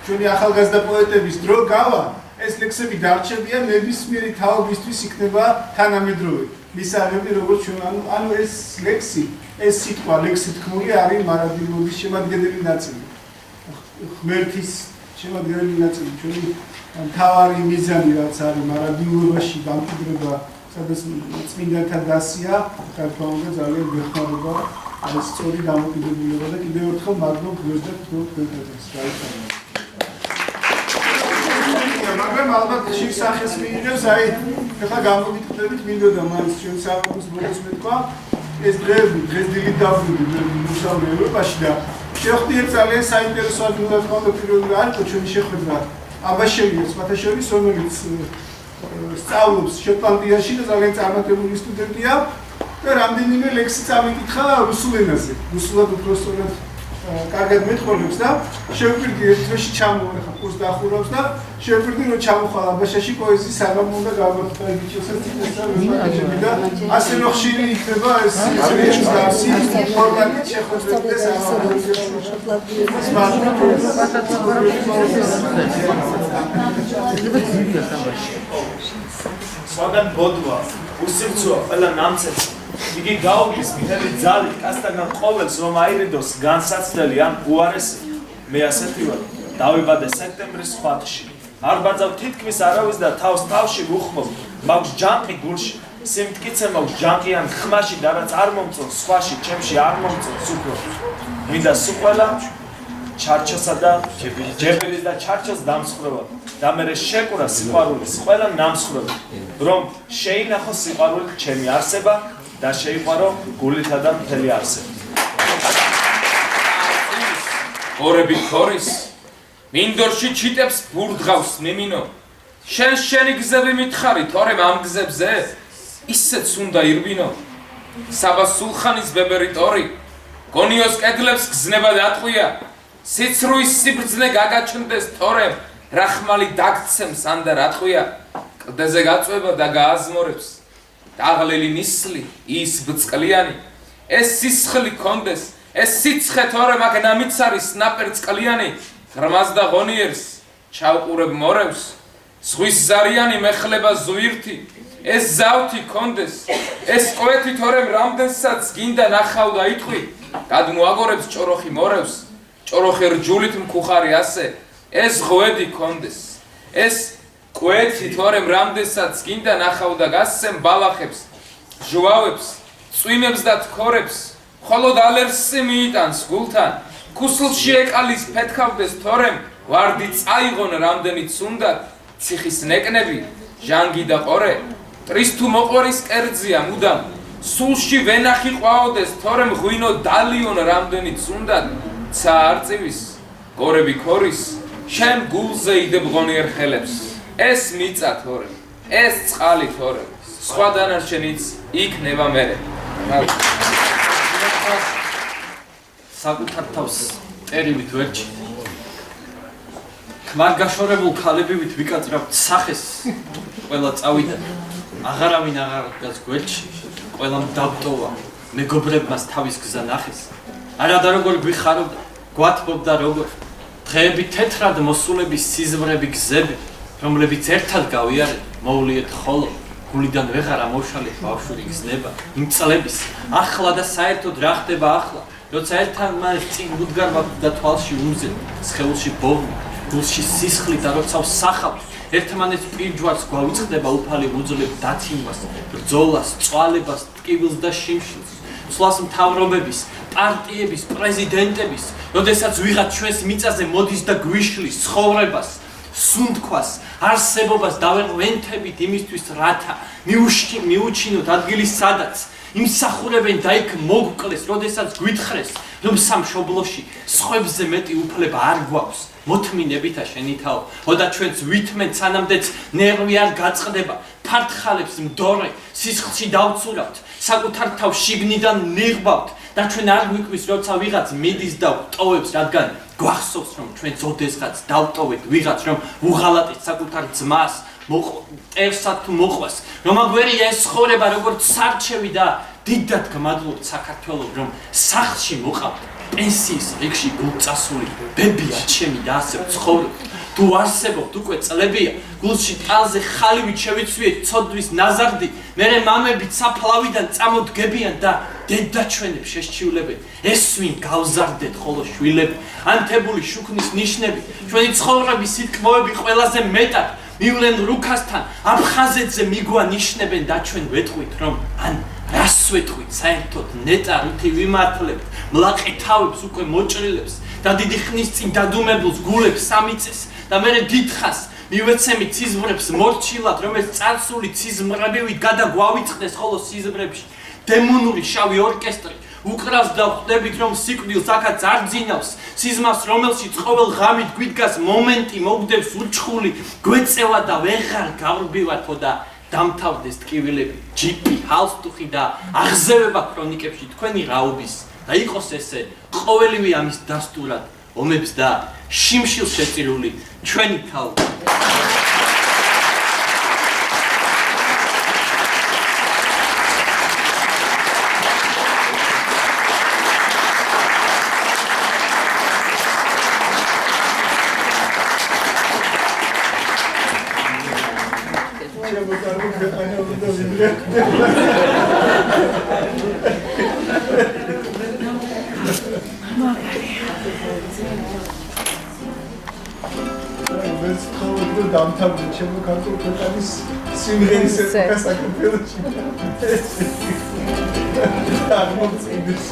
ჩვენი ახალგაზრდა პოეტების დრო გავა ეს ლექსები დარჩებიან ნებისმიერი თაობისთვის იქნება თანამედროვე მისაღები როგორც ჩვენ ანუ ეს ლექსი ეს სიტყვა ლექსი თქმული არის მარადილობის შემადგენელი ნაწილი ღმერთის შემადგენელი ნაწილი ჩვენი მთავარი მიზანი რაც არის მარადილობაში დამკვიდრება სადაც წმინდანთა დასია რა თქმა უნდა ძალიან გეხმარება ეს სწორი დამოკიდებულება და კიდევ ერთხელ მადლობ ღმერთს თქვენთვის გაიცანოთ მაგრამ ალბათ შევსახეს მიიღებს აი ხა გამოგიტყდებით მინდოდა მაინც ჩვენ საქმის ბოლოს მეთქვა ეს დღეები დღეს დილით დავდივდი მუსაური ევროპაში და შევხვდი ერთ ძალიან საინტერესო ადგილას მოვიდა პირველი არის ჩვენი შეხვედრა აბაშელიას მათაშორის რომელიც სწავლობს შოტლანდიაში და ძალიან წარმატებული სტუდენტია და რამდენიმე ლექსი წამიკითხა რუსულ ენაზე რუსულად უფრო სწორად კარგად მეტყოლებს და შევფირდი ერთ დღეში ჩამოვარ ხა კურს დახურავს და შევფირდი რომ ჩამოხვალ აბაშაში პოეზიის საღამო უნდა გავაკეთო ბიჭოსაც წინასწარ ვიმაგები და ასე რომ ხშირი იქნება ეს სიცოცხლის დასი ფორმატით შეხვედრები და სხვაგან ბოდვა უსირცოა ყველა ნამცეც იგი გაუგის მითელი ძალით კასტაგან ყოველს რომ აირიდოს განსაცდელი ან უარესი მე ასეთი ვარ დავიბადე სექტემბრის ხვატში არ ბაძავ თითქმის არავის და თავს თავში ვუხმობ მაქვს ჯანყი გულში სიმტკიცე მაქვს ჯანყიან ხმაში და რაც არ მომწონს სხვაში ჩემში არ მომწონს უფრო მინდა სულ ჩარჩოსა და ჯებელის და ჩარჩოს დამსხვრევა და მე შეკურა სიყვარულის ყველა ნამსხვრევა რომ შეინახო სიყვარული ჩემი არსება და შეიყვარო გულითა და მთელი არსება ორები ქორის მინდორში ჩიტებს ბურდღავს მიმინო შენი გზები მითხარი თორემ ამ გზებზე ისეც უნდა ირბინო საბა სულხანის ბებერი ტორი გონიოს კედლებს გზნება დატყვია სიცრუის სიბრძნე გაგაჩნდეს თორემ რახმალი დაგცემს ან და რატყვია კლდეზე გაწვება და გააზმორებს დაღლილი ნისლი ის ბწყლიანი ეს სისხლი კონდეს ეს სიცხე თორემ აქ ნამიც არის ნაპერწყლიანი ღრმას და ღონიერს ჩავყურებ მორევს ზღვის ზარიანი მეხლება ზვირთი ეს ზავთი კონდეს ეს ყვეთი თორემ რამდენსაც გინდა ნახავ და იტყვი გადმოაგორებს ჭოროხი მორევს ჭოროხი რჯულით მქუხარი ასე ეს ღვედი კონდეს ეს ყვეთი თორემ რამდენსაც გინდა ნახავ და გასცემ ბალახებს ჟვავებს წვიმებს და თქორებს მხოლოდ ალერსი მიიტანს გულთან ქუსლში ეკალის ფეთქავდეს თორემ ვარდი წაიღონ რამდენიც უნდა ციხის ნეკნები ჟანგი და ყორე ტრის თუ მოყვარის კერძია მუდამ სულში ვენახი ყვაოდეს თორემ ღვინო დალიონ რამდენიც უნდა ცა არწივის გორები ქორის შენ გულზე იდებ ღონიერ ხელებს ეს მიწა თორემ ეს წყალი თორემ სხვა დანარჩენიც იქნება მერე საკუთარ თავს ტერივით ვერჩი ქმარგაშორებულ ქალებივით ვიკაწრავთ სახეს ყველა წავიდა აღარავინ აღარ დგას გვერდში ყველამ დაბტოვა მეგობრებმას თავის გზა ნახეს არადა როგორ გვიხარობდა გვათბობდა როგორ დღეები თეთრად მოსულების სიზმრები გზები რომლებიც ერთად გავიარეთ მოვლიეთ ხოლო გულიდან ვეღარ ამოვშალეთ ბავშვური გზნება იმ წლების ახლა და საერთოდ რა ხდება ახლა როცა ერთმანეთს წინ უდგარბავთ და თვალში უმზეთ, სხეულში ბოღმი, გულში სისხლი და როცა ვსახავთ, ერთმანეთს პირჯვარს გვავიწყდება უფალი უძლებ დაცინვას, ბრძოლას, წვალებას, ტკივილს და შიმშილს. სვლას მთავრობების, პარტიების, პრეზიდენტების, როდესაც ვიღაც ჩვენს მიწაზე მოდის და გვიშლის ცხოვრებას, სუნთქვას, არსებობას დავეღვენთებით იმისთვის, რათა მიუჩინოთ ადგილის სადაც იმსახურებენ და იქ მოგკლეს, როდესაც გვითხრეს, რომ სამშობლოში სხვებზე მეტი უფლება არ გვაქვს. მოთმინებითა შენითაო, ოდა ჩვენც ვითმენთ, სანამდეც ნერვი არ გაწყდება, ფართხალებს მდორე, სისხლში დავცურავთ, საკუთარ თავს შიგნიდან ნიღბავთ და ჩვენ არ გვიკვრის, როცა ვიღაც მიდის და ვტოვებს, რადგან გვახსოვს, რომ ჩვენ ოდესღაც დავტოვეთ ვიღაც, რომ უღალატეთ საკუთარ ძმას, მტერსად თუ მოყვას, რომ აგვერია ეს ცხოვრება, როგორც სარჩევი და დიდად გმადლობთ საქართველოს, რომ სახლში მოყავთ, პენსიის რიგში გულწასული, ბებია ჩემი და ასე ვცხოვრობთ. თუ არსებობთ უკვე წლებია, გულში ტალზე ხალივით შევიცვიეთ ცოდვის ნაზარდი, მერე მამებით საფლავიდან წამოდგებიან და დედაჩვენებს შეშჩივლებენ. ესვინ გავზარდეთ ხოლო შვილები, ანთებული შუქნის ნიშნები, ჩვენი ცხოვრების სიტყვები ყველაზე მეტად მივლენ რუქასთან, აფხაზეთზე მიგვანიშნებენ და ჩვენ ვეტყვით, რომ ან რას ვეტყვით, საერთოდ ნეტარითი ვიმართლებთ, მლაყი თავებს უკვე მოჭრილებს და დიდი ხნის წინ დადუმებულს გულებს სამიწეს და მერე დიდხანს მივეცემით სიზმრებს მორჩილად, რომელიც წარსული ციზმრებივით გადაგვავიწყდეს, ხოლო სიზმრებში დემონური შავი ორკესტრი უკრავს და ხვდებით, რომ სიკვდილს აქაც არ ძინავს, სიზმას, რომელშიც ყოველ ღამით გვიდგას მომენტი, მოგდევს უჩხული, გვეწევა და ვეღარ გავრბივათო და დამთავრდეს ტკივილები, ჯიპი, ჰალსტუხი და აღზევება ქრონიკებში თქვენი რაობის და იყოს ესე ყოველივე ამის დასტურად ომებს და შიმშილს შეწირული ჩვენი თავი. დამთავრდა ჩემო ქართულ ქვეყნის სიმღერის ეპოქა საქართველოში. აღმოჩნდეს.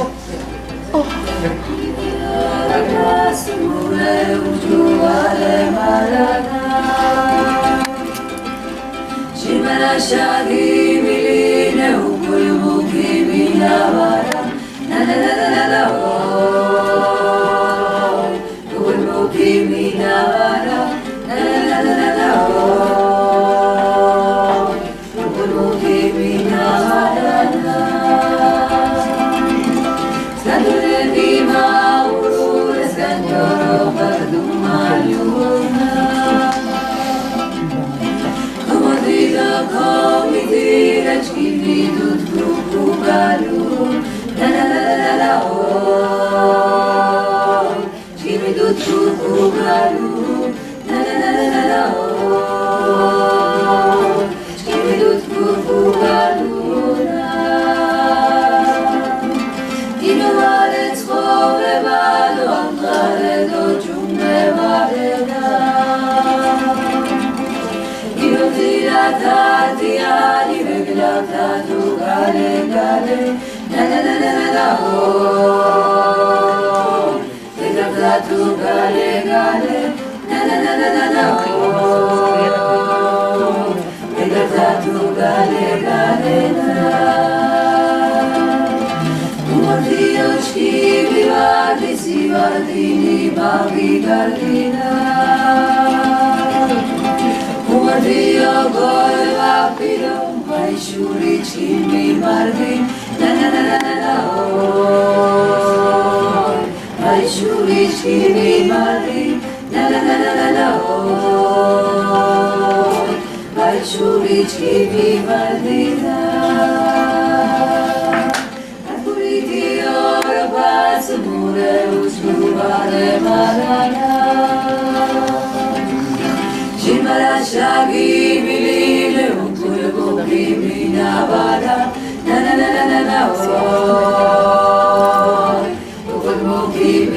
Give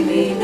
me